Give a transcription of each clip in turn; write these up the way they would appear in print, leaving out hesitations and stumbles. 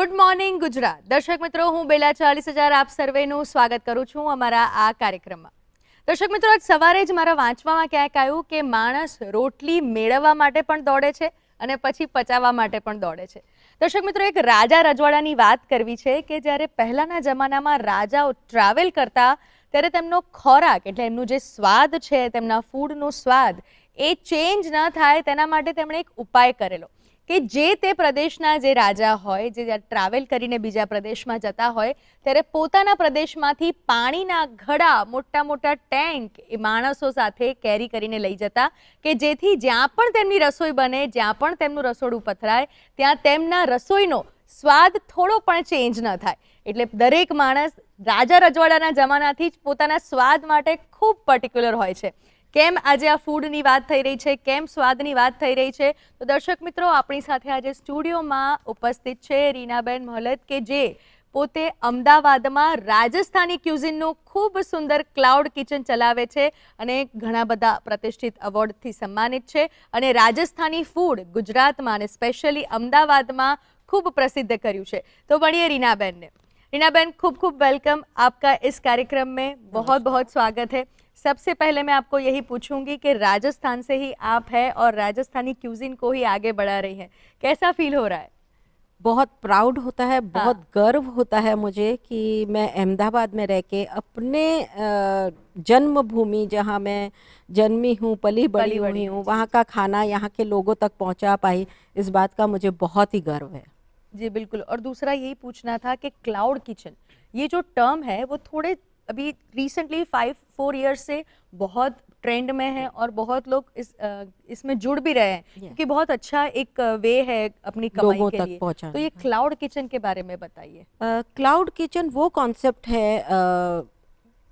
Good morning Gujarat દર્શક મિત્રો, હું બેલા 40,000 આપ સર્વેનું સ્વાગત કરું છું અમારા આ કાર્યક્રમમાં. દર્શક મિત્રો, આજ સવારે જ મારા વાંચવામાં ક્યાંક આવ્યું કે માણસ રોટલી મેળવવા માટે પણ દોડે છે અને પછી પચાવવા માટે પણ દોડે છે. દર્શક મિત્રો, એક રાજા રજવાડાની વાત કરવી છે કે જ્યારે પહેલાના જમાનામાં રાજાઓ ટ્રાવેલ કરતા ત્યારે તેમનો ખોરાક એટલે એમનું જે સ્વાદ છે, તેમના ફૂડનો સ્વાદ એ ચેન્જ ન થાય તેના માટે તેમણે એક ઉપાય કરેલો કે જે તે પ્રદેશના જે રાજા હોય, જે ટ્રાવેલ કરીને બીજા પ્રદેશમાં જતા હોય ત્યારે પોતાના પ્રદેશમાંથી પાણીના ઘડા, મોટા મોટા ટેન્ક એ માણસો સાથે કેરી કરીને લઈ જતા કે જેથી જ્યાં પણ તેમની રસોઈ બને, જ્યાં પણ તેમનું રસોડું પથરાય ત્યાં તેમના રસોઈનો સ્વાદ થોડો પણ ચેન્જ ન થાય. એટલે દરેક માણસ રાજા રજવાડાના જમાનાથી જ પોતાના સ્વાદ માટે ખૂબ પર્ટિક્યુલર હોય છે. કેમ આજે આ ફૂડની વાત થઈ રહી છે, કેમ સ્વાદની વાત થઈ રહી છે, તો દર્શક મિત્રો, આપણી સાથે આજે સ્ટુડિયોમાં ઉપસ્થિત છે રીનાબેન મોહલત કે જે પોતે અમદાવાદમાં રાજસ્થાની ક્યુઝિનનું ખૂબ સુંદર ક્લાઉડ કિચન ચલાવે છે અને ઘણા બધા પ્રતિષ્ઠિત એવોર્ડથી સન્માનિત છે અને રાજસ્થાની ફૂડ ગુજરાતમાં અને સ્પેશિયલી અમદાવાદમાં खूब प्रसिद्ध કર્યું છે. तो बढ़िए रीनाबेन ने. रीनाबेन, खूब खूब वेलकम आपका इस कार्यक्रम में. बहुत बहुत स्वागत है. सबसे पहले मैं आपको यही पूछूंगी कि राजस्थान से ही आप हैं और राजस्थानी क्यूजिन को ही आगे बढ़ा रही हैं. कैसा फील हो रहा है? बहुत प्राउड होता है, बहुत हाँ. गर्व होता है मुझे कि मैं अहमदाबाद में रह के अपने जन्मभूमि, जहाँ मैं जन्मी हूँ, पली बड़ी हुई हूँ, वहाँ का खाना यहाँ के लोगों तक पहुँचा पाई. इस बात का मुझे बहुत ही गर्व है. जी बिल्कुल. और दूसरा यही पूछना था कि क्लाउड किचन, ये जो टर्म है वो थोड़े अभी रिसेंटली 5-4 ईयर्स से बहुत ट्रेंड में है और बहुत लोग इसमें जुड़ भी रहे हैं क्योंकि बहुत अच्छा एक वे है अपनी कमाई लोगों के तक लिए. पहुँचाने. तो ये क्लाउड किचन के बारे में बताइए. क्लाउड किचन वो कॉन्सेप्ट है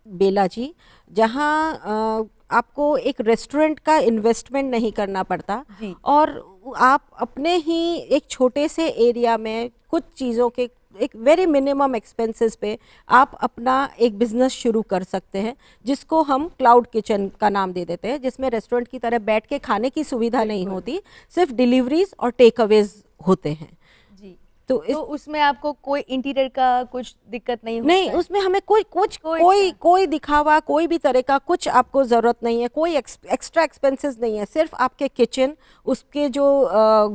बेला जी, जहाँ आपको एक रेस्टोरेंट का इन्वेस्टमेंट नहीं करना पड़ता जी. और आप अपने ही एक छोटे से एरिया में कुछ चीज़ों के एक वेरी मिनिमम एक्सपेंसेस पे आप अपना एक बिजनेस शुरू कर सकते हैं, जिसको हम क्लाउड किचन का नाम दे देते हैं, जिसमें रेस्टोरेंट की तरह बैठ के खाने की सुविधा नहीं होती, सिर्फ डिलीवरीज और टेक अवेज होते हैं. जी. तो उसमें आपको कोई इंटीरियर का कुछ दिक्कत नहीं होता नहीं, है? उसमें हमें कोई दिखावा, कोई भी तरह का कुछ आपको ज़रूरत नहीं है, कोई एक्स्ट्रा एक्सपेंसेस नहीं है. सिर्फ आपके किचन, उसके जो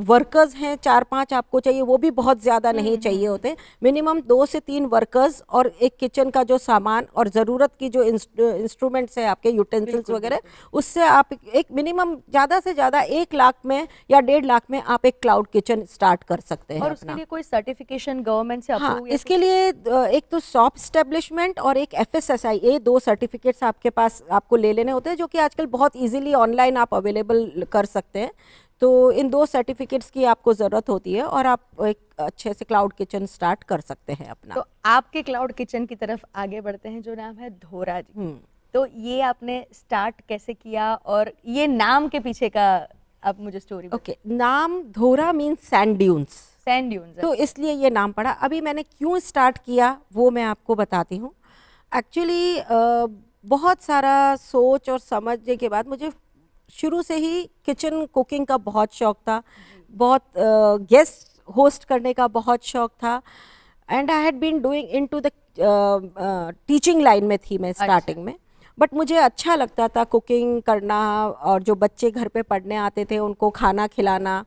वर्कर्स हैं 4-5 आपको चाहिए, वो भी बहुत ज़्यादा नहीं चाहिए होते. मिनिमम 2 से 3 वर्कर्स और एक किचन का जो सामान और ज़रूरत की जो इंस्ट्रूमेंट्स है आपके, यूटेंसिल्स वगैरह, उससे आप एक मिनिमम ज़्यादा से ज़्यादा 1 लाख में या 1.5 लाख में आप एक क्लाउड किचन स्टार्ट कर सकते हैं. और उसके लिए कोई सर्टिफिकेशन गवर्नमेंट से हाँ, अप्रूव? इसके लिए एक तो शॉप एस्टेब्लिशमेंट और एक FSSAI, ये 2 सर्टिफिकेट्स आपके पास आपको ले लेने होते हैं, जो कि आजकल बहुत इजीली ऑनलाइन आप अवेलेबल कर सकते हैं. तो इन 2 सर्टिफिकेट्स की आपको ज़रूरत होती है और आप एक अच्छे से क्लाउड किचन स्टार्ट कर सकते हैं अपना. तो आपके क्लाउड किचन की तरफ आगे बढ़ते हैं, जो नाम है धोरा जी. तो ये आपने स्टार्ट कैसे किया और ये नाम के पीछे का आप मुझे स्टोरी ओके. नाम धोरा means sand dunes. Sand dunes. तो इसलिए ये नाम पड़ा. अभी मैंने क्यों स्टार्ट किया वो मैं आपको बताती हूँ. एक्चुअली बहुत सारा सोच और समझने के बाद मुझे शुरू से ही किचन कुकिंग का बहुत शौक था, बहुत गेस्ट होस्ट करने का बहुत शौक था. And I had been doing into the teaching line में थी मैं स्टार्टिंग में. बट मुझे अच्छा लगता था कुकिंग करना और जो बच्चे घर पे पढ़ने आते थे उनको खाना खिलाना.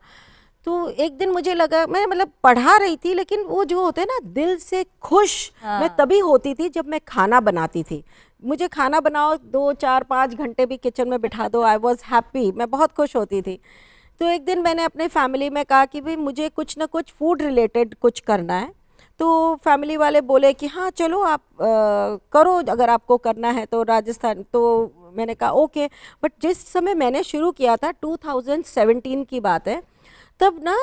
तो एक दिन मुझे लगा, मैं मतलब पढ़ा रही थी, लेकिन वो जो होते हैं ना, दिल से खुश मैं तभी होती थी जब मैं खाना बनाती थी. मुझे खाना बनाओ 2-4-5 घंटे भी किचन में बिठा दो, आई वॉज हैप्पी, मैं बहुत खुश होती थी. तो एक दिन मैंने अपने फैमिली में कहा कि भाई मुझे कुछ ना कुछ फूड रिलेटेड कुछ करना है. तो फैमिली वाले बोले कि हाँ चलो आप करो, अगर आपको करना है तो राजस्थान. तो मैंने कहा ओके. बट जिस समय मैंने शुरू किया था 2017 की बात है, तब ना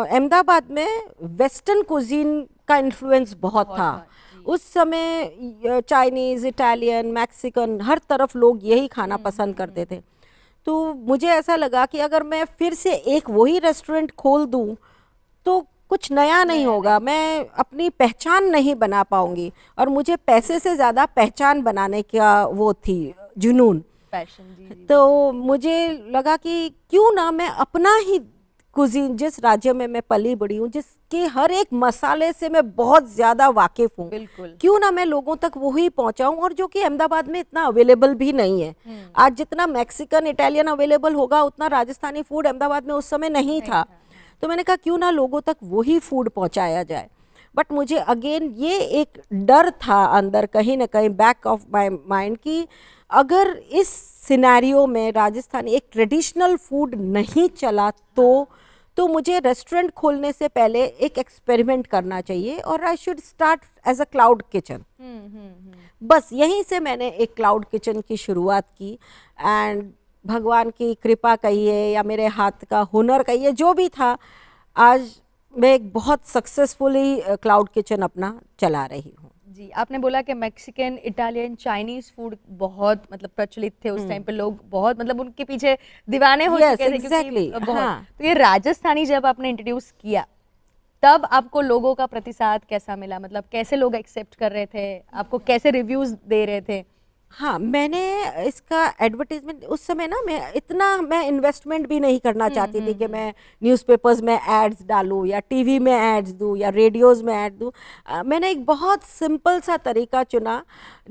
अहमदाबाद में वेस्टर्न कुजीन का इन्फ्लुएंस बहुत था. उस समय चाइनीज़, इटालियन, मैक्सिकन, हर तरफ लोग यही खाना पसंद करते थे. तो मुझे ऐसा लगा कि अगर मैं फिर से एक वही रेस्टोरेंट खोल दूं तो कुछ नया नहीं होगा, मैं अपनी पहचान नहीं बना पाऊंगी. और मुझे पैसे से ज़्यादा पहचान बनाने का वो थी जुनून, पैशन. जी. तो मुझे लगा कि क्यों ना मैं अपना ही कुजीन, जिस राज्य में मैं पली बड़ी हूँ, जिसके हर एक मसाले से मैं बहुत ज़्यादा वाकिफ हूँ, बिल्कुल। क्यों ना मैं लोगों तक वही पहुँचाऊँ, और जो कि अहमदाबाद में इतना अवेलेबल भी नहीं है। आज जितना मैक्सिकन इटालियन अवेलेबल होगा उतना राजस्थानी फूड अहमदाबाद में उस समय नहीं था। तो मैंने कहा क्यों ना लोगों तक वही फूड पहुँचाया जाए। बट मुझे अगेन ये एक डर था अंदर कहीं ना कहीं बैक ऑफ माय माइंड कि अगर इस सिनेरियो में राजस्थानी एक ट्रेडिशनल फूड नहीं चला तो मुझे रेस्टोरेंट खोलने से पहले एक एक्सपेरिमेंट करना चाहिए और I should start as a cloud kitchen. बस यहीं से मैंने एक क्लाउड किचन की शुरुआत की, एंड भगवान की कृपा कहिए या मेरे हाथ का हुनर कहिए, जो भी था, आज मैं एक बहुत सक्सेसफुली क्लाउड किचन अपना चला रही हूँ। जी, आपने बोला कि मैक्सिकन, इटालियन, चाइनीज फूड बहुत मतलब प्रचलित थे उस टाइम पे, लोग बहुत मतलब उनके पीछे दीवाने हो Yes, चुके थे exactly, क्योंकि बहुत। हाँ। तो ये राजस्थानी जब आपने इंट्रोड्यूस किया तब आपको लोगों का प्रतिसाद कैसा मिला? मतलब कैसे लोग एक्सेप्ट कर रहे थे, आपको कैसे रिव्यूज दे रहे थे? हाँ, मैंने इसका एडवर्टीजमेंट उस समय ना, मैं इन्वेस्टमेंट भी नहीं करना चाहती थी कि मैं न्यूज़पेपर्स में एड्स डालूं या टीवी में एड्स दूं या रेडियोस में एड दूं। मैंने एक बहुत सिंपल सा तरीका चुना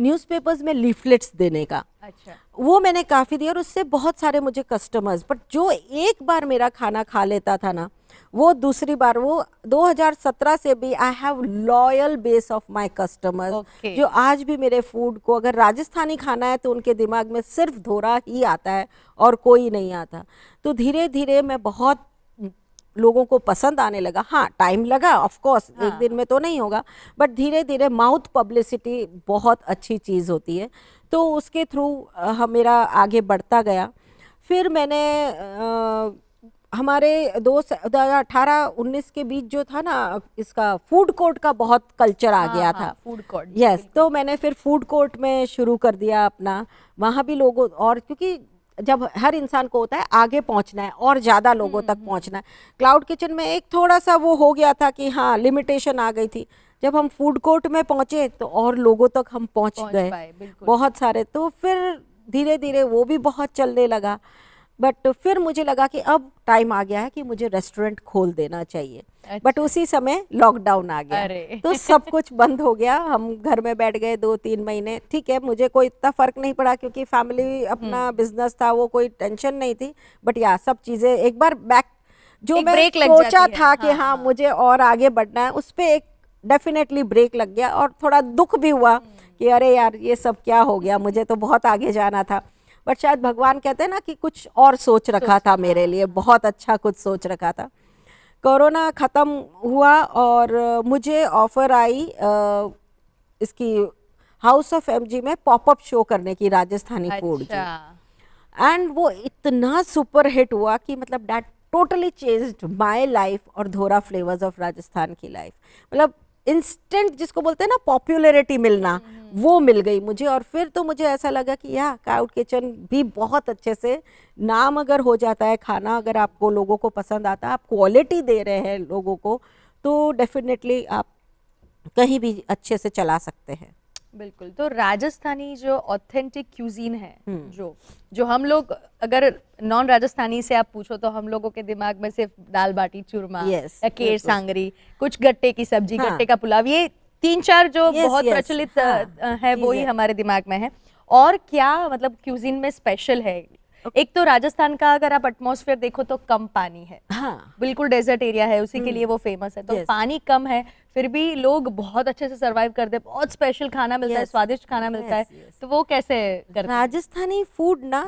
न्यूज़पेपर्स में लीफलेट्स देने का। अच्छा। वो मैंने काफ़ी दिया और उससे बहुत सारे मुझे कस्टमर्स, बट जो एक बार मेरा खाना खा लेता था ना, वो दूसरी बार, वो 2017 से भी I have loyal base of my customers, Okay. जो आज भी मेरे फूड को अगर राजस्थानी खाना है तो उनके दिमाग में सिर्फ धोरा ही आता है और कोई नहीं आता। तो धीरे धीरे मैं बहुत लोगों को पसंद आने लगा। हाँ, टाइम लगा, ऑफ कोर्स, एक दिन में तो नहीं होगा, बट धीरे धीरे माउथ पब्लिसिटी बहुत अच्छी चीज़ होती है, तो उसके थ्रू मेरा आगे बढ़ता गया। फिर मैंने हमारे 2018-19 के बीच जो था ना, इसका फूड कोर्ट का बहुत कल्चर आ गया था। Food court. यस, तो मैंने फिर फूड कोर्ट में शुरू कर दिया अपना, वहाँ भी लोगों, और क्योंकि जब हर इंसान को होता है आगे पहुंचना है और ज़्यादा लोगों तक पहुंचना है, क्लाउड किचन में एक थोड़ा सा वो हो गया था कि हाँ, लिमिटेशन आ गई थी। जब हम फूड कोर्ट में पहुंचे तो और लोगों तक हम पहुंच गए, बहुत सारे। तो फिर धीरे धीरे वो भी बहुत चलने लगा, बट फिर मुझे लगा कि अब टाइम आ गया है कि मुझे रेस्टोरेंट खोल देना चाहिए। बट उसी समय लॉकडाउन आ गया, तो सब कुछ बंद हो गया, हम घर में बैठ गए 2-3 महीने। ठीक है, मुझे कोई इतना फर्क नहीं पड़ा क्योंकि फैमिली अपना बिजनेस था, वो कोई टेंशन नहीं थी। बट या सब चीज़ें एक बार बैक, जो मैं सोचा था कि हाँ मुझे और आगे बढ़ना है, उस पर एक डेफिनेटली ब्रेक लग गया और थोड़ा दुख भी हुआ कि अरे यार, ये सब क्या हो गया, मुझे तो बहुत आगे जाना था। बट शायद भगवान कहते हैं ना कि कुछ और सोच रखा था मेरे लिए, बहुत अच्छा कुछ सोच रखा था। कोरोना ख़त्म हुआ और मुझे ऑफ़र आई इसकी हाउस ऑफ एमजी में पॉपअप शो करने की, राजस्थानी फूड की। एंड वो इतना सुपर हिट हुआ कि मतलब that totally changed my life और धोरा फ्लेवर्स ऑफ राजस्थान की लाइफ। मतलब इंस्टेंट जिसको बोलते हैं ना पॉपुलैरिटी मिलना, वो मिल गई मुझे। और फिर तो मुझे ऐसा लगा कि या क्लाउड किचन भी बहुत अच्छे से, नाम अगर हो जाता है, खाना अगर आपको लोगों को पसंद आता है, आप क्वालिटी दे रहे हैं लोगों को, तो डेफिनेटली आप कहीं भी अच्छे से चला सकते हैं। बिल्कुल। तो राजस्थानी जो ऑथेंटिक क्यूजीन है, जो हम लोग, अगर नॉन राजस्थानी से आप पूछो तो हम लोगों के दिमाग में सिर्फ दाल बाटी चूरमा या केर सांगरी, कुछ गट्टे की सब्जी, गट्टे का पुलाव, ये 3-4 जो बहुत प्रचलित है, वो ही हमारे दिमाग में है। और क्या मतलब क्यूजीन में स्पेशल है? एक तो राजस्थान का अगर आप एटमॉस्फेयर देखो तो कम पानी है, बिल्कुल डेजर्ट एरिया है, उसी के लिए वो फेमस है। तो पानी कम है, फिर भी लोग बहुत अच्छे से सरवाइव करते हैं, बहुत स्पेशल खाना मिलता है, स्वादिष्ट खाना मिलता है। तो वो कैसे करते हैं? राजस्थानी फूड ना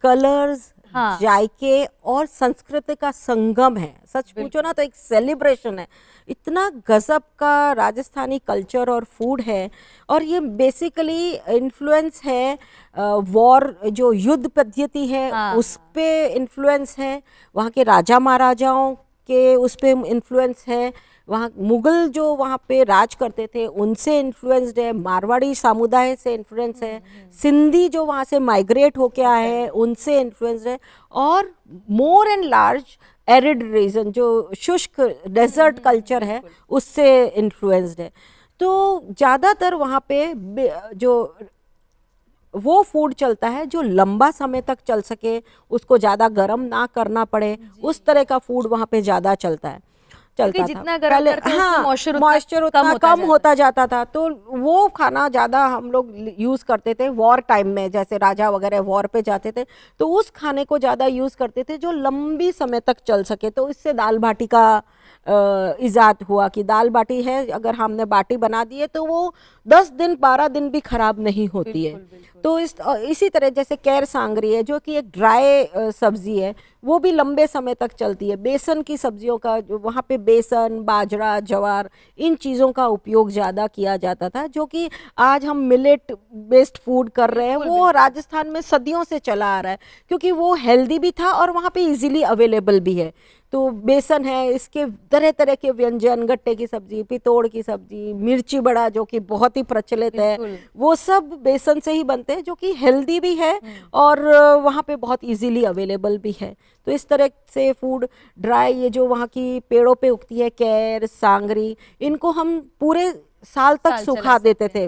कलर्स, जायके और संस्कृति का संगम है। सच पूछो ना तो एक सेलिब्रेशन है। इतना गजब का राजस्थानी कल्चर और फूड है, और ये बेसिकली इन्फ्लुएंस है वॉर, जो युद्ध पद्धति है उस पे इन्फ्लुएंस है, वहाँ के राजा महाराजाओं के उस पे इन्फ्लुएंस है, वहाँ मुगल जो वहाँ पे राज करते थे उनसे इन्फ्लुएंस्ड है, मारवाड़ी समुदाय से इन्फ्लुएंस है, सिंधी जो वहाँ से माइग्रेट होके आए हैं उनसे इन्फ्लुएंस्ड है, और more and large arid region जो शुष्क डेजर्ट कल्चर है उससे इन्फ्लुएंस्ड है। तो ज़्यादातर वहाँ पे जो वो फूड चलता है जो लंबा समय तक चल सके, उसको ज़्यादा गर्म ना करना पड़े, उस तरह का फूड वहाँ पे ज़्यादा चलता है, चलता था जितना गर्म करते हैं उसमें मॉइस्चर मॉइस्चर उतना कम होता जाता था, तो वो खाना ज़्यादा हम लोग यूज़ करते थे वॉर टाइम में, जैसे राजा वगैरह वॉर पे जाते थे तो उस खाने को ज़्यादा यूज़ करते थे जो लंबी समय तक चल सके। तो इससे दाल बाटी का इजाद हुआ कि दाल बाटी है, अगर हमने बाटी बना दी है तो वो 10 दिन 12 दिन भी खराब नहीं होती है। तो इसी तरह जैसे कैर सांगरी है जो कि एक ड्राई सब्जी है, वो भी लंबे समय तक चलती है। बेसन की सब्जियों का जो वहाँ पे बेसन, बाजरा, ज्वार, इन चीज़ों का उपयोग ज़्यादा किया जाता था, जो कि आज हम मिलेट बेस्ड फूड कर रहे हैं, वो राजस्थान में सदियों से चला आ रहा है क्योंकि वो हेल्दी भी था और वहाँ पे इजीली अवेलेबल भी है। तो बेसन है, इसके तरह तरह के व्यंजन, गट्टे की सब्जी, पितोड़ की सब्जी, मिर्ची बड़ा जो कि बहुत ही प्रचलित है, वो सब बेसन से ही बनते हैं जो कि हेल्दी भी है और वहाँ पे बहुत इजीली अवेलेबल भी है। तो इस तरह से फूड ड्राई, ये जो वहाँ की पेड़ों पे उगती है कैर सांगरी, इनको हम पूरे साल तक सुखा देते थे।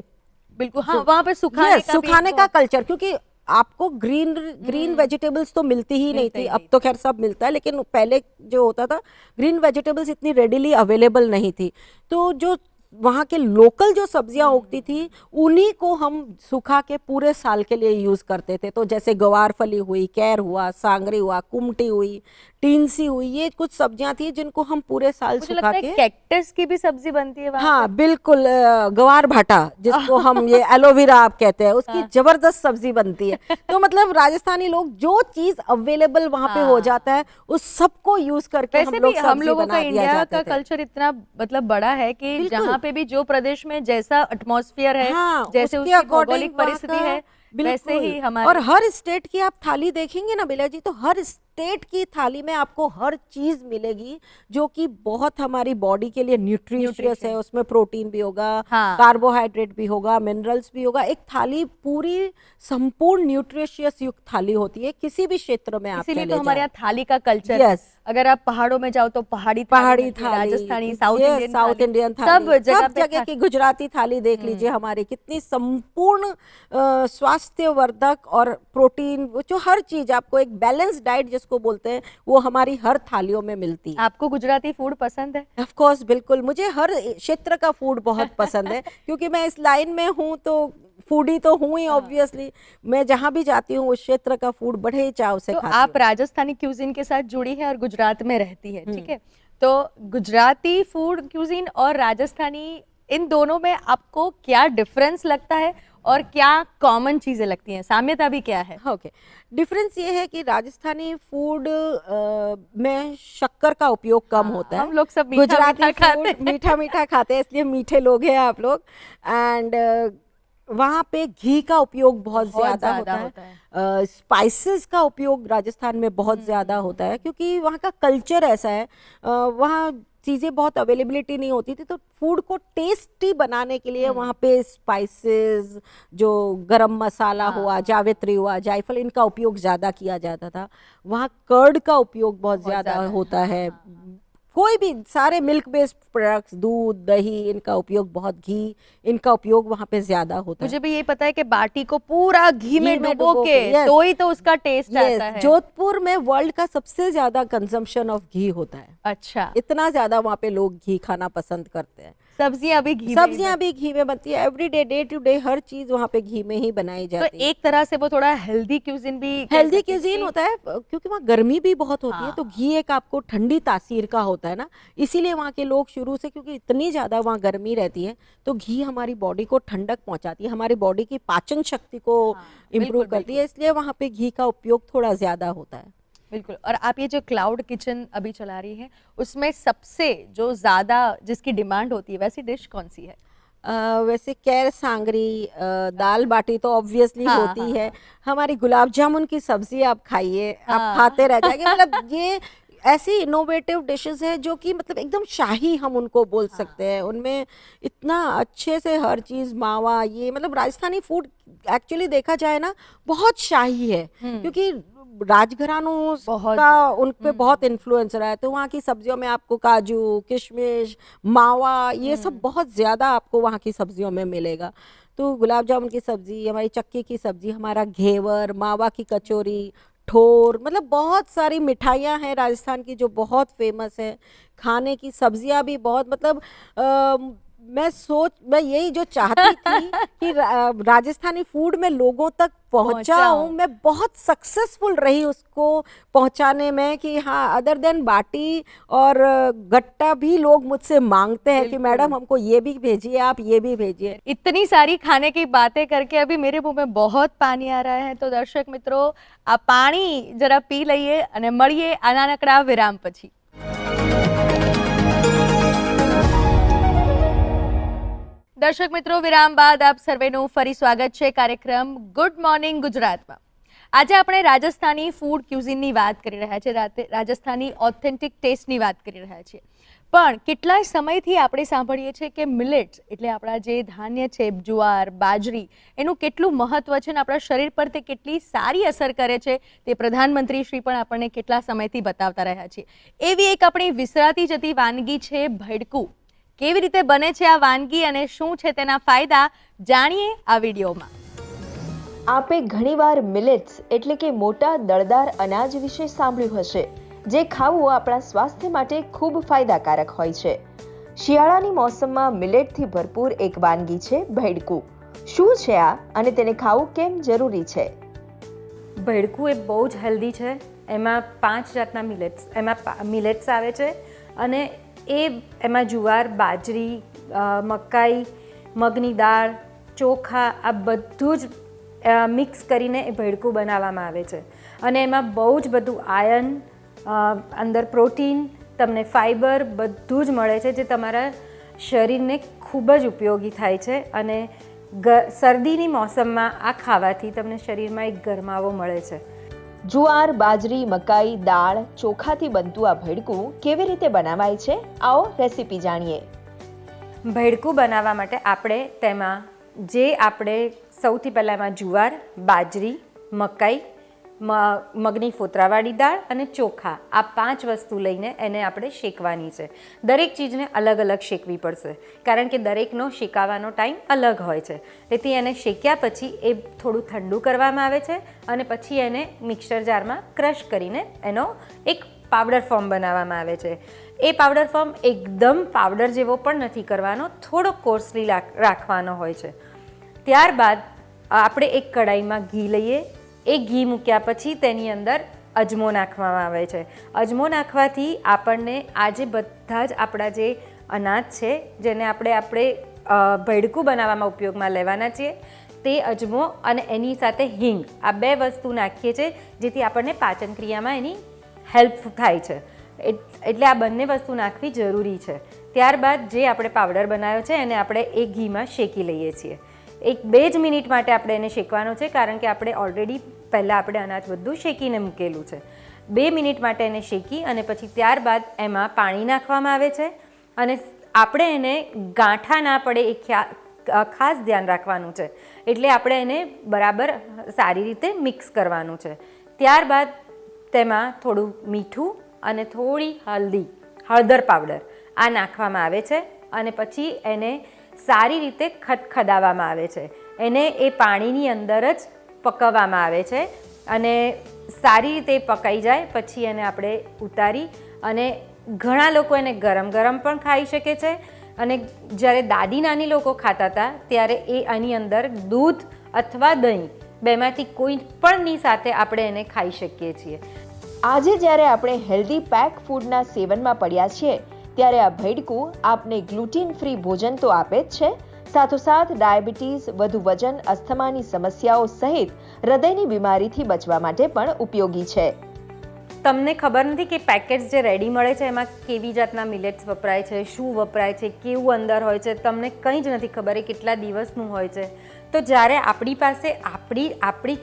बिल्कुल, हाँ, वहाँ पे सुखाने का कल्चर, क्योंकि आपको ग्रीन वेजिटेबल्स तो मिलती ही नहीं थी, अब तो खैर सब मिलता है, लेकिन पहले जो होता था ग्रीन वेजिटेबल्स इतनी रेडिली अवेलेबल नहीं थी, तो जो वहाँ के लोकल जो सब्जियां उगती थी उन्हीं को हम सुखा के पूरे साल के लिए यूज करते थे। तो जैसे गवार फली हुई, कैर हुआ, सांगरी हुआ, कुमटी हुई, टीनसी हुई, ये कुछ सब्जियां थी जिनको हम पूरे साल सुखा के। कैक्टस की भी सब्जी बनती है वहाँ हाँ बिल्कुल, गवार भाटा जिसको हम ये एलोवेरा आप कहते हैं, उसकी जबरदस्त सब्जी बनती है। तो मतलब राजस्थानी लोग जो चीज अवेलेबल वहाँ पे हो जाता है उस सबको यूज करके हम लोग हम लोगों का इंडिया का कल्चर इतना मतलब बड़ा है कि जहाँ पे भी जो प्रदेश में जैसा एटमॉस्फेयर है, जैसे उसकी भौगोलिक परिस्थिति है, वैसे ही हमारे। और हर स्टेट की आप थाली देखेंगे ना बेला जी, तो हर स्टेट की थाली में आपको हर चीज मिलेगी जो कि बहुत हमारी बॉडी के लिए न्यूट्रिशियस है। उसमें प्रोटीन भी होगा, कार्बोहाइड्रेट भी होगा, मिनरल्स भी होगा। एक थाली पूरी संपूर्ण न्यूट्रिशियस युक्त थाली होती है किसी भी क्षेत्र में आप चले जाएं। इसीलिए तो हमारे यहाँ थाली का कल्चर है। अगर आप पहाड़ों में जाओ तो पहाड़ी थाली, राजस्थानी, साउथ इंडियन थाली, सब जगह की गुजराती थाली देख लीजिए हमारी, कितनी संपूर्ण स्वास्थ्यवर्धक और प्रोटीन, जो हर चीज आपको एक बैलेंस डाइट जिसको बोलते हैं वो हमारी हर थालियों में मिलती है। आपको गुजराती फूड पसंद है? ऑफ कोर्स, बिल्कुल, मुझे हर क्षेत्र का फूड बहुत पसंद है क्योंकि मैं इस लाइन में हूँ तो फूडी तो हूँ ही ऑब्वियसली। मैं जहाँ भी जाती हूँ उस क्षेत्र का फूड बड़े चाव से खाती हूँ। आप राजस्थानी क्यूजिन के साथ जुड़ी है और गुजरात में रहती है, ठीक है, तो गुजराती फूड क्यूजिन और राजस्थानी, इन दोनों में आपको क्या डिफरेंस लगता है और क्या कॉमन चीजें लगती हैं? साम्यता भी क्या है? ओके, डिफरेंस ये है कि राजस्थानी फूड में शक्कर का उपयोग कम होता है। हम लोग सब गुजराती फूड मीठा मीठा खाते हैं, इसलिए मीठे लोग हैं आप लोग। एंड वहाँ पे घी का उपयोग बहुत ज़्यादा होता है। स्पाइसेस का उपयोग राजस्थान में बहुत ज़्यादा होता है क्योंकि वहाँ का कल्चर ऐसा है। वहाँ चीज़ें बहुत अवेलेबिलिटी नहीं होती थी, तो फूड को टेस्टी बनाने के लिए वहाँ पे स्पाइसेस, जो गरम मसाला हुआ, जावित्री हुआ, जायफल, इनका उपयोग ज़्यादा किया जाता था। वहाँ कर्ड का उपयोग बहुत ज़्यादा होता है। कोई भी सारे मिल्क बेस्ड प्रोडक्ट्स, दूध, दही, इनका उपयोग बहुत, घी, इनका उपयोग वहाँ पे ज्यादा होता है। मुझे भी ये पता है कि बाटी को पूरा घी में डुबो के तो ही तो उसका टेस्ट आता है। जोधपुर में वर्ल्ड का सबसे ज्यादा कंजम्पशन ऑफ घी होता है। अच्छा, इतना ज्यादा वहाँ पे लोग घी खाना पसंद करते हैं। सब्जियां भी घी में बनती है। एवरीडे, डे टू डे हर चीज वहाँ पे घी में ही बनाई जाती है। तो एक तरह से वो थोड़ा हेल्दी क्यूजिन भी, हेल्दी क्यूजिन होता है क्योंकि वहाँ गर्मी भी बहुत होती है, तो घी एक आपको ठंडी तासीर का होता है ना, इसीलिए वहाँ के लोग शुरू से, क्योंकि इतनी ज्यादा वहाँ गर्मी रहती है, तो घी हमारी बॉडी को ठंडक पहुंचाती है, हमारी बॉडी की पाचन शक्ति को इम्प्रूव करती है, इसलिए वहाँ पे घी का उपयोग थोड़ा ज्यादा होता है। बिल्कुल। और आप ये जो क्लाउड किचन अभी चला रही हैं, उसमें सबसे जो ज्यादा जिसकी डिमांड होती है वैसी डिश कौन सी है? वैसे कैर सांगरी, दाल बाटी तो ऑब्वियसली होती है। हमारी गुलाब जामुन की सब्जी आप खाइए, आप खाते रह जाएंगे। मतलब ये ऐसी इनोवेटिव डिशेस है जो कि मतलब एकदम शाही हम उनको बोल सकते हैं। उनमें इतना अच्छे से हर चीज़ मावा, ये मतलब राजस्थानी फूड एक्चुअली देखा जाए ना बहुत शाही है, क्योंकि राजघरानों बहुत का उन पे बहुत इन्फ्लुएंस रहा है। तो वहाँ की सब्जियों में आपको काजू, किशमिश, मावा, ये सब बहुत ज़्यादा आपको वहाँ की सब्जियों में मिलेगा। तो गुलाब जामुन की सब्जी, हमारी चक्की की सब्जी, हमारा घेवर, मावा की कचौरी, ठोर, मतलब बहुत सारी मिठाइयाँ हैं राजस्थान की जो बहुत फेमस है। खाने की सब्जियाँ भी बहुत, मतलब मैं यही जो चाहती थी कि राजस्थानी फूड में लोगों तक पहुंचाऊं। मैं बहुत सक्सेसफुल रही उसको पहुंचाने में कि हाँ, अदर देन बाटी और गट्टा भी लोग मुझसे मांगते हैं कि मैडम हमको ये भी भेजिए, आप ये भी भेजिए। इतनी सारी खाने की बातें करके अभी मेरे मुंह में बहुत पानी आ रहा है। तो दर्शक મિત્રો આ પાણી જરા પી લઈએ અને મળીએ આ નાનકડા વિરામ પછી। દર્શક મિત્રો, વિરામ બાદ આપ સર્વેનું ફરી સ્વાગત છે કાર્યક્રમ ગુડ મોર્નિંગ ગુજરાતમાં। આજે આપણે રાજસ્થાની ફૂડ ક્યુઝિનની વાત કરી રહ્યા છીએ, રાજસ્થાની ઓથેન્ટિક ટેસ્ટની વાત કરી રહ્યા છીએ। પણ કેટલાય સમયથી આપણે સાંભળીએ છીએ કે મિલેટ્સ એટલે આપણા જે ધાન્ય છે, જુવાર, બાજરી, એનું કેટલું મહત્વ છે અને આપણા શરીર પર તે કેટલી સારી અસર કરે છે તે પ્રધાનમંત્રી શ્રી પણ આપણને કેટલા સમયથી બતાવતા રહ્યા છે। એવી એક આપણી વિસરાતી જતી વાનગી છે ભેડકું। કેવી રીતે બને છે આ વાનગી અને શું છે તેના ફાયદા જાણીએ આ વિડીયોમાં। આપે ઘણીવાર મિલેટ્સ એટલે કે મોટા દળદાર અનાજ વિશે સાંભળ્યું હશે, જે ખાવું આપણા સ્વાસ્થ્ય માટે ખૂબ ફાયદાકારક હોય છે। શિયાળાની મોસમમાં મિલેટથી ભરપૂર એક વાનગી છે ભેડકું। શું છે આ અને તેને ખાવું કેમ જરૂરી છે? ભેડકું એ બહુ જ હેલ્ધી છે। એમાં 5 જાતના મિલેટ્સ આવે છે અને એમાં જુવાર, બાજરી, મકાઈ, મગની દાળ, ચોખા, આ બધું જ મિક્સ કરીને એ ભેડકું બનાવવામાં આવે છે। અને એમાં બહુ જ બધું આયર્ન, અંદર પ્રોટીન, તમને ફાઈબર બધું જ મળે છે, જે તમારા શરીરને ખૂબ જ ઉપયોગી થાય છે। અને શરદીની મોસમમાં આ ખાવાથી તમને શરીરમાં એક ગરમાવો મળે છે। જુવાર, બાજરી, મકાઈ, દાળ, ચોખાથી બનતું આ ભેડકું કેવી રીતે બનાવાય છે? આવો રેસીપી જાણીએ। ભેડકું બનાવવા માટે આપણે સૌથી પહેલાં એમાં જુવાર, બાજરી, મકાઈ, મગની ફોતરાવાળી દાળ અને ચોખા, આ 5 વસ્તુ લઈને એને આપણે શેકવાની છે। દરેક ચીજને અલગ અલગ શેકવી પડશે, કારણ કે દરેકનો શેકાવાનો ટાઈમ અલગ હોય છે। તેથી એને શેક્યા પછી એ થોડું ઠંડુ કરવામાં આવે છે અને પછી એને મિક્સર જારમાં ક્રશ કરીને એનો એક પાવડર ફોર્મ બનાવવામાં આવે છે। એ પાવડર ફોર્મ એકદમ પાવડર જેવો પણ નથી કરવાનો, થોડો કોર્સલી રાખવાનો હોય છે। ત્યારબાદ આપણે એક કઢાઈમાં ઘી લઈએ। એ ઘી મૂક્યા પછી તેની અંદર અજમો નાખવામાં આવે છે। અજમો નાખવાથી આપણને આ જે બધા જ આપણા જે અનાજ છે, જેને આપણે ભેડકું બનાવવામાં ઉપયોગમાં લેવાના છીએ, તે અજમો અને એની સાથે હિંગ, આ 2 વસ્તુ નાખીએ છીએ, જેથી આપણને પાચન ક્રિયામાં એની હેલ્પ થાય છે। એટલે આ બંને વસ્તુ નાખવી જરૂરી છે। ત્યારબાદ જે આપણે પાવડર બનાવ્યો છે એને આપણે એ ઘીમાં શેકી લઈએ છીએ। 1-2 જ મિનિટ માટે આપણે એને શેકવાનો છે, કારણ કે આપણે ઓલરેડી પહેલાં આપણે અનાજ બધું શેકીને મૂકેલું છે। 2 મિનિટ માટે એને શેકી અને પછી ત્યારબાદ એમાં પાણી નાખવામાં આવે છે અને આપણે એને ગાંઠા ના પડે એ ખાસ ધ્યાન રાખવાનું છે। એટલે આપણે એને બરાબર સારી રીતે મિક્સ કરવાનું છે। ત્યારબાદ તેમાં થોડું મીઠું અને થોડી હળદર પાવડર આ નાખવામાં આવે છે અને પછી એને સારી રીતે ખદખદાવવામાં આવે છે। એને એ પાણીની અંદર જ પકવવામાં આવે છે અને સારી રીતે પકાઈ જાય પછી એને આપણે ઉતારી અને ઘણા લોકો એને ગરમ ગરમ પણ ખાઈ શકે છે। અને જ્યારે દાદી નાની લોકો ખાતા હતા ત્યારે એ આની અંદર દૂધ અથવા દહીં બેમાંથી કોઈ પણની સાથે આપણે એને ખાઈ શકીએ છીએ। આજે જ્યારે આપણે હેલ્ધી પેક ફૂડના સેવનમાં પડ્યા છીએ, ત્યારે આ ભેડકું આપને ગ્લુટીન ફ્રી ભોજન તો આપે જ છે, સાથોસાથ ડાયાબિટીસ, વધુ વજન, અસ્થમાની સમસ્યાઓ સહિત હૃદયની બીમારીથી બચવા માટે પણ ઉપયોગી છે। તમને ખબર નથી કે પેકેટ્સ જે રેડી મળે છે એમાં કેવી જાતના મિલેટ્સ વપરાય છે, શું વપરાય છે, કેવું અંદર હોય છે, તમને કંઈ જ નથી ખબર એ કેટલા દિવસનું હોય છે। તો જ્યારે આપણી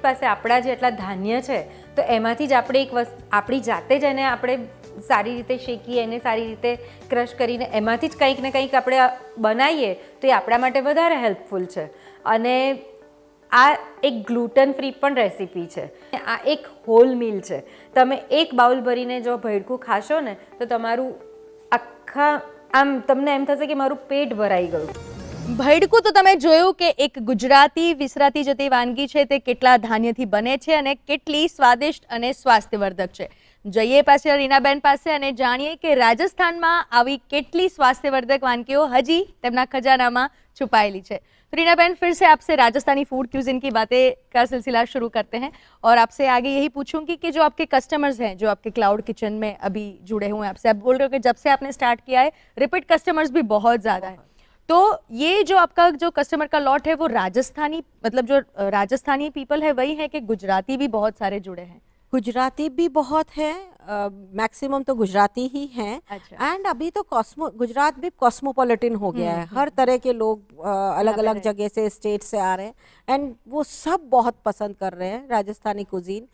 પાસે આપણા જેટલા ધાન્ય છે, તો એમાંથી જ આપણે આપણી જાતે જ એને આપણે સારી રીતે શેકીએ એને સારી રીતે ક્રશ કરીને એમાંથી જ કંઈક ને કંઈક આપણે બનાવીએ તો એ આપણા માટે વધારે હેલ્પફુલ છે. અને આ એક ગ્લુટન ફ્રી પણ રેસીપી છે. આ એક હોલ મીલ છે. તમે એક બાઉલ ભરીને જો ભેળકું ખાશો ને તો તમારું આખા આમ તમને એમ થશે કે મારું પેટ ભરાઈ ગયું. ભૈડકું તો તમે જોયું કે એક ગુજરાતી વિસરાતી જતી વાનગી છે, તે કેટલા ધાન્યથી બને છે અને કેટલી સ્વાદિષ્ટ અને સ્વાસ્થ્યવર્ધક છે. જઈએ પાછળ રીનાબેન પાસે અને જાણીએ કે રાજસ્થાનમાં આવી કેટલી સ્વાસ્થ्यवर्धक वानगियों हजी તેમના खजानाમાં छुपाएली है. तो रीनाबेन, फिर से आपसे राजस्थानी फूड क्यूजिन की बातें का सिलसिला शुरू करते हैं और आपसे आगे यही पूछूंगी कि जो आपके कस्टमर्स हैं, जो आपके क्लाउड किचन में अभी जुड़े हुए हैं आपसे, आप बोल रहे हो कि जब से आपने स्टार्ट किया है रिपीट कस्टमर्स भी बहुत ज़्यादा है, तो ये जो आपका जो कस्टमर का लॉट है वो राजस्थानी, मतलब जो राजस्थानी पीपल है वही है कि गुजराती भी बहुत सारे जुड़े हैं? गुजराती भी बहुत है, मैक्सिमम तो गुजराती ही हैं. अच्छा. एंड अभी तो गुजरात भी कॉस्मोपॉलिटन हो गया है. हर तरह के लोग अलग अलग जगह से, स्टेट से आ रहे हैं एंड वो सब बहुत पसंद कर रहे हैं राजस्थानी कुजीन,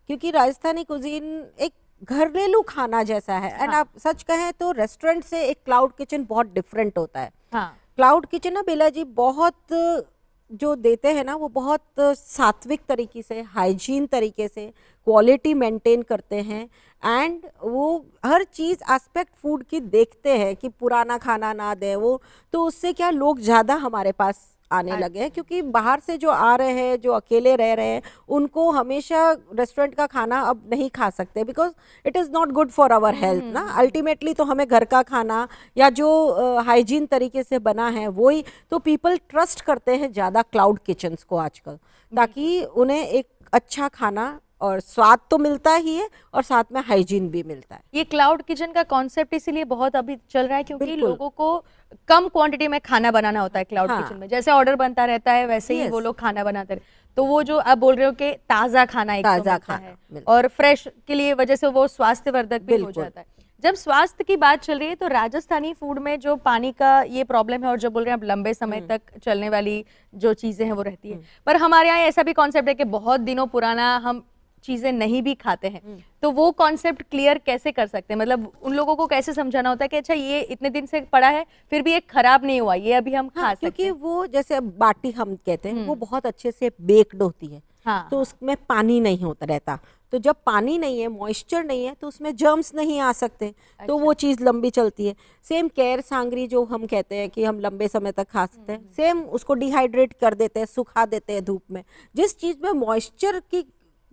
क्योंकि राजस्थानी कुजीन एक घरेलू खाना जैसा है. एंड आप सच कहें तो रेस्टोरेंट से एक क्लाउड किचन बहुत डिफरेंट होता है. हाँ. क्लाउड किचन ना बेला जी बहुत जो देते हैं ना वो बहुत सात्विक तरीके से, हाइजीन तरीके से, क्वालिटी मेंटेन करते हैं एंड वो हर चीज़ एस्पेक्ट फूड की देखते हैं कि पुराना खाना ना दे वो. तो उससे क्या लोग ज़्यादा हमारे पास आने लगे हैं, क्योंकि बाहर से जो आ रहे हैं, जो अकेले रह रहे हैं, उनको हमेशा रेस्टोरेंट का खाना अब नहीं खा सकते, because it is not good for our health ना. अल्टीमेटली तो हमें घर का खाना या जो हाइजीन तरीके से बना है वही, तो पीपल ट्रस्ट करते हैं ज़्यादा क्लाउड किचन्स को आजकल, ताकि उन्हें एक अच्छा खाना और स्वाद तो मिलता ही है और साथ में हाइजीन भी मिलता है. ये क्लाउड किचन का कॉन्सेप्ट इसीलिए बहुत अभी चल रहा है क्योंकि बिल्कुल. लोगों को कम क्वांटिटी में खाना बनाना होता है क्लाउड हाँ. किचन में, जैसे ऑर्डर बनता रहता है वैसे ही Yes. वो लोग खाना बनाते रहे. तो वो जो आप बोल रहे हो कि ताज़ा खाना एक तो ताज़ा मिलता खाना है मिलता और फ्रेश के लिए वजह से वो स्वास्थ्यवर्धक भी हो बिल्कुल. जाता है. जब स्वास्थ्य की बात चल रही है तो राजस्थानी फूड में जो पानी का ये प्रॉब्लम है और जो बोल रहे हैं आप लंबे समय तक चलने वाली जो चीज़ें हैं वो रहती है, पर हमारे यहाँ ऐसा भी कॉन्सेप्ट है कि बहुत दिनों पुराना हम चीज़ें नहीं भी खाते हैं, तो वो कॉन्सेप्ट क्लियर कैसे कर सकते हैं? मतलब उन लोगों को कैसे समझाना होता है कि अच्छा ये इतने दिन से पड़ा है फिर भी ये खराब नहीं हुआ, ये अभी हम खा सकते क्योंकि हैं. वो जैसे बाटी हम कहते हैं वो बहुत अच्छे से बेक्ड होती है. हाँ. तो उसमें पानी नहीं होता रहता, तो जब पानी नहीं है, मॉइस्चर नहीं है, तो उसमें जर्म्स नहीं आ सकते. तो वो चीज़ लंबी चलती है. सेम केर सांगरी जो हम कहते हैं कि हम लंबे समय तक खा सकते हैं, सेम उसको डिहाइड्रेट कर देते हैं, सुखा देते हैं धूप में. जिस चीज़ में मॉइस्चर की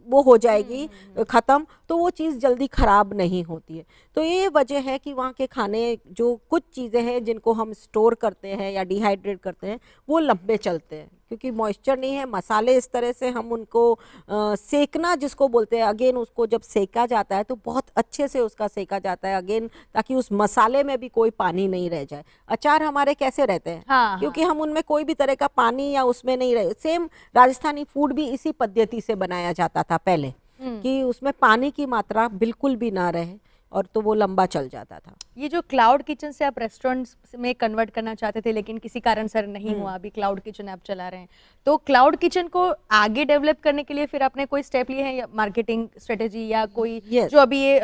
वो हो जाएगी ख़त्म, तो वो चीज़ जल्दी ख़राब नहीं होती है. तो ये वजह है कि वहाँ के खाने जो कुछ चीज़ें हैं जिनको हम स्टोर करते हैं या डिहाइड्रेट करते हैं वो लंबे चलते हैं, क्योंकि मॉइस्चर नहीं है. मसाले इस तरह से हम उनको सेकना जिसको बोलते हैं, अगेन उसको जब सेका जाता है तो बहुत अच्छे से उसका सेका जाता है अगेन, ताकि उस मसाले में भी कोई पानी नहीं रह जाए. अचार हमारे कैसे रहते हैं, हाँ, क्योंकि हम उनमें कोई भी तरह का पानी या उसमें नहीं रहे. सेम राजस्थानी फूड भी इसी पद्धति से बनाया जाता था पहले, कि उसमें पानी की मात्रा बिल्कुल भी ना रहे और तो वो लंबा चल जाता था. ये जो क्लाउड किचन से आप रेस्टोरेंट्स में कन्वर्ट करना चाहते थे लेकिन किसी कारण से नहीं हुआ, अभी क्लाउड किचन आप चला रहे हैं, तो क्लाउड किचन को आगे डेवलप करने के लिए फिर आपने कोई स्टेप लिए हैं या मार्केटिंग स्ट्रेटेजी या कोई Yes. जो अभी ये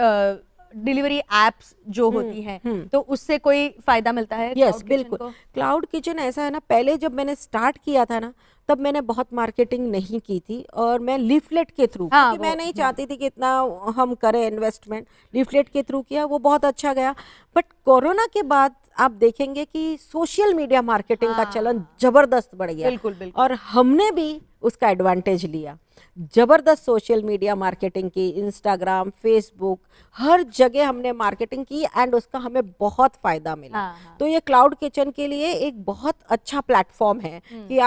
डिलीवरी एप्स जो होती हैं तो उससे कोई फायदा मिलता है? यस cloud kitchen बिल्कुल. को? क्लाउड किचन ऐसा है ना, पहले जब मैंने स्टार्ट किया था ना तब मैंने बहुत मार्केटिंग नहीं की थी और मैं लीफलेट के थ्रू, हाँ, क्योंकि मैं नहीं चाहती थी कि इतना हम करें इन्वेस्टमेंट. लीफलेट के थ्रू किया, वो बहुत अच्छा गया. बट कोरोना के बाद आप देखेंगे कि सोशल मीडिया मार्केटिंग का चलन जबरदस्त बढ़ गया. बिल्कुल, बिल्कुल. और हमने भी उसका एडवांटेज लिया. जबरदस्त सोशल मीडिया मार्केटिंग की, इंस्टाग्राम, फेसबुक, हर जगह हमने मार्केटिंग की एंड उसका हमें बहुत फायदा मिला. हाँ, हाँ. तो ये क्लाउड किचन के लिए एक बहुत अच्छा प्लेटफॉर्म है कि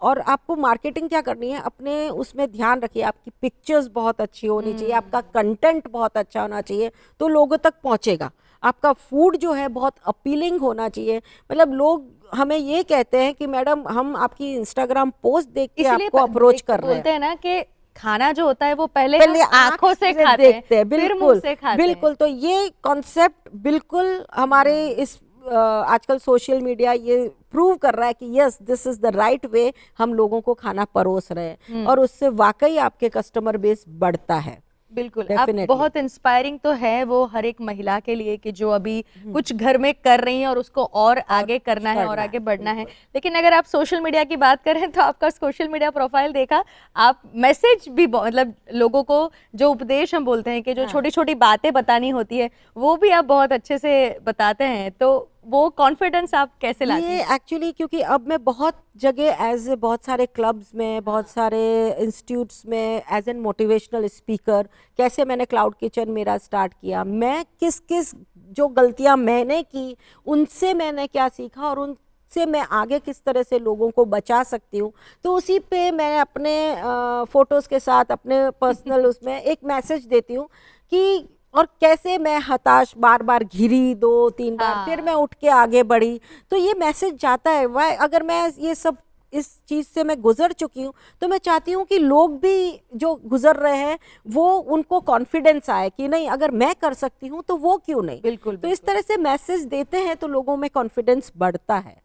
और आपको मार्केटिंग क्या करनी है, अपने उसमें ध्यान रखिए, आपकी पिक्चर्स बहुत अच्छी होनी चाहिए, आपका कंटेंट बहुत अच्छा होना चाहिए, तो लोगों तक पहुंचेगा. आपका फूड जो है बहुत अपीलिंग होना चाहिए. मतलब लोग हमें ये कहते हैं कि मैडम हम आपकी इंस्टाग्राम पोस्ट देख के इसलिए आपको अप्रोच कर रहे हैं. बोलते हैं ना कि खाना जो होता है वो पहले पहले हम आंखों से खाते देखते हैं. फिर मुंह बिल्कुल से खाते बिल्कुल. तो ये कॉन्सेप्ट बिल्कुल हमारे इस आजकल सोशल मीडिया ये प्रूव कर रहा है कि yes this is the right way. हम लोगों को खाना परोस रहे हैं और उससे वाकई आपके कस्टमर बेस बढ़ता है. बिल्कुल, आप Definitely. बहुत इंस्पायरिंग तो है वो हर एक महिला के लिए कि जो अभी कुछ घर में कर रही है और उसको और आगे करना है और बढ़ना आगे है, बढ़ना है। बिल्कुल। लेकिन अगर आप सोशल मीडिया की बात करें तो आपका सोशल मीडिया प्रोफाइल देखा, आप मैसेज भी मतलब लोगों को जो उपदेश हम बोलते हैं कि जो हाँ। छोटी-छोटी बातें बतानी होती है, वो भी आप बहुत अच्छे से बताते हैं। तो वो कॉन्फिडेंस आप कैसे लाती ये हैं? एक्चुअली क्योंकि अब मैं बहुत जगह एज बहुत सारे क्लब्स में, बहुत सारे इंस्टीट्यूट्स में एज एन मोटिवेशनल स्पीकर, कैसे मैंने क्लाउड किचन मेरा स्टार्ट किया, मैं किस किस जो गलतियां मैंने की उनसे मैंने क्या सीखा और उनसे मैं आगे किस तरह से लोगों को बचा सकती हूँ, तो उसी पे मैं अपने फोटोज़ के साथ अपने पर्सनल उसमें एक मैसेज देती हूँ कि और कैसे मैं हताश बार बार घिरी 2-3 बार, फिर मैं हाँ। उठ के आगे बढ़ी। तो ये मैसेज जाता है वाई, अगर मैं ये सब इस चीज़ से मैं गुजर चुकी हूँ तो मैं चाहती हूँ कि लोग भी जो गुजर रहे हैं वो उनको कॉन्फिडेंस आए कि नहीं, अगर मैं कर सकती हूँ तो वो क्यों नहीं। बिल्कुल, तो इस बिल्कुल। तरह से मैसेज देते हैं तो लोगों में कॉन्फिडेंस बढ़ता है।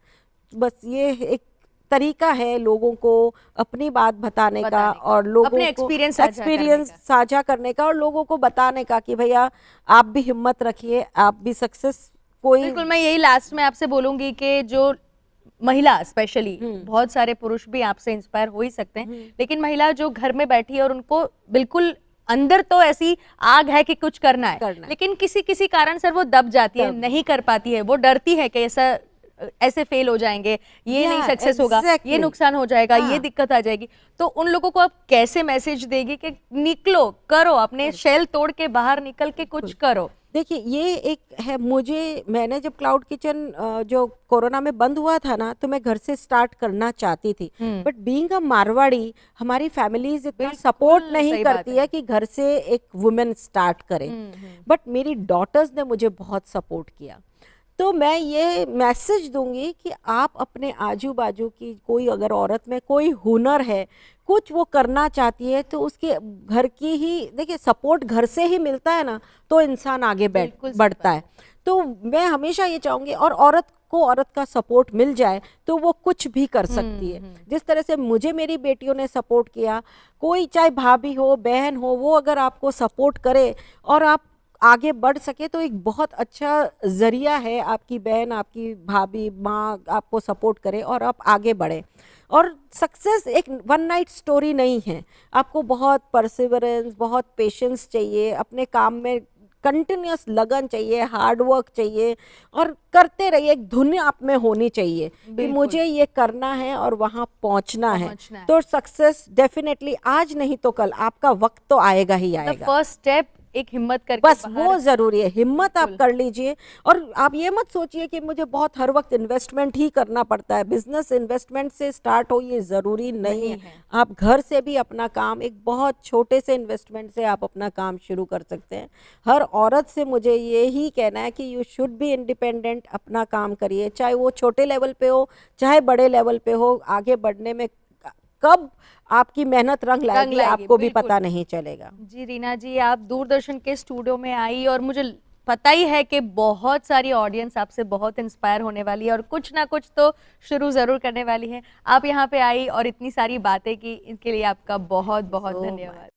बस ये एक तरीका है लोगों को अपनी बात बताने का बताने का, और लोगों अपने को एक्सपीरियंस साझा करने एक्सपीरियंस का। साझा करने का और लोगों को बताने का कि भैया आप भी हिम्मत रखिए, आप भी सक्सेस कोई। बिल्कुल, मैं यही लास्ट में आपसे बोलूंगी कि जो महिला स्पेशली, बहुत सारे पुरुष भी आपसे इंस्पायर हो ही सकते हैं, लेकिन महिला जो घर में बैठी है और उनको बिल्कुल अंदर तो ऐसी आग है कि कुछ करना है, करना है। लेकिन किसी किसी कारण से वो दब जाती है, दब नहीं कर पाती है, वो डरती है कि ऐसा ऐसे फेल हो जाएंगे, ये नहीं Yeah, सक्सेस होगा, ये exactly. नुकसान हो जाएगा, ये हाँ। दिक्कत आ जाएगी। तो उन लोगों को आप कैसे मैसेज देगी कि निकलो, करो, अपने शेल तोड़ के बाहर निकल के कुछ करो? देखिए ये एक है, मैंने जब क्लाउड किचन जो कोरोना में बंद हुआ था ना, तो मैं घर से स्टार्ट करना चाहती थी, बट बीइंग अ मारवाड़ी हमारी फैमिलीज इतना बिल्कुल सपोर्ट नहीं सही बात करती है। है कि घर से एक वुमेन स्टार्ट करे, बट मेरी डॉटर्स ने मुझे बहुत सपोर्ट किया। तो मैं ये मैसेज दूंगी कि आप अपने आजू बाजू की कोई अगर औरत में कोई हुनर है, कुछ वो करना चाहती है, तो उसके घर की ही देखिए सपोर्ट घर से ही मिलता है ना, तो इंसान आगे बिल्कुल सही बढ़ता बात है। तो मैं हमेशा ये चाहूँगी, और औरत को औरत का सपोर्ट मिल जाए तो वो कुछ भी कर सकती है। जिस तरह से मुझे मेरी बेटियों ने सपोर्ट किया, कोई चाहे भाभी हो बहन हो, वो अगर आपको सपोर्ट करे और आप आगे बढ़ सके तो एक बहुत अच्छा जरिया है, आपकी बहन, आपकी भाभी, माँ आपको सपोर्ट करे और आप आगे बढ़े। और सक्सेस एक वन नाइट स्टोरी नहीं है, आपको बहुत परसिवरेंस, बहुत पेशेंस चाहिए, अपने काम में कंटिन्यूस लगन चाहिए, हार्ड वर्क चाहिए, और करते रहिए, एक धुन आप में होनी चाहिए कि बिल्कुल। मुझे ये करना है और वहाँ पहुँचना है। पहुंचना है। तो सक्सेस डेफिनेटली आज नहीं तो कल, आपका वक्त तो आएगा ही मतलब आएगा। फर्स्ट स्टेप एक हिम्मत करके बस बाहर। वो जरूरी है, हिम्मत आप बिल्कुल। कर लीजिए। और आप ये मत सोचिए कि मुझे बहुत हर वक्त इन्वेस्टमेंट ही करना पड़ता है, बिजनेस इन्वेस्टमेंट से स्टार्ट हो ये जरूरी नहीं है। है। आप घर से भी अपना काम एक बहुत छोटे से इन्वेस्टमेंट से आप अपना काम शुरू कर सकते हैं। हर औरत से मुझे ये ही कहना है कि यू शुड बी इंडिपेंडेंट, अपना काम करिए, चाहे वो छोटे लेवल पे हो चाहे बड़े लेवल पे हो। आगे बढ़ने में कब आपकी मेहनत रंग लाएगी आपको भी बिल्कुल। पता नहीं चलेगा। जी रीना जी, आप दूरदर्शन के स्टूडियो में आई और मुझे पता ही है कि बहुत सारी ऑडियंस आपसे बहुत इंस्पायर होने वाली है और कुछ ना कुछ तो शुरू ज़रूर करने वाली है। आप यहाँ पे आई और इतनी सारी बातें की, इनके लिए आपका बहुत बहुत So धन्यवाद।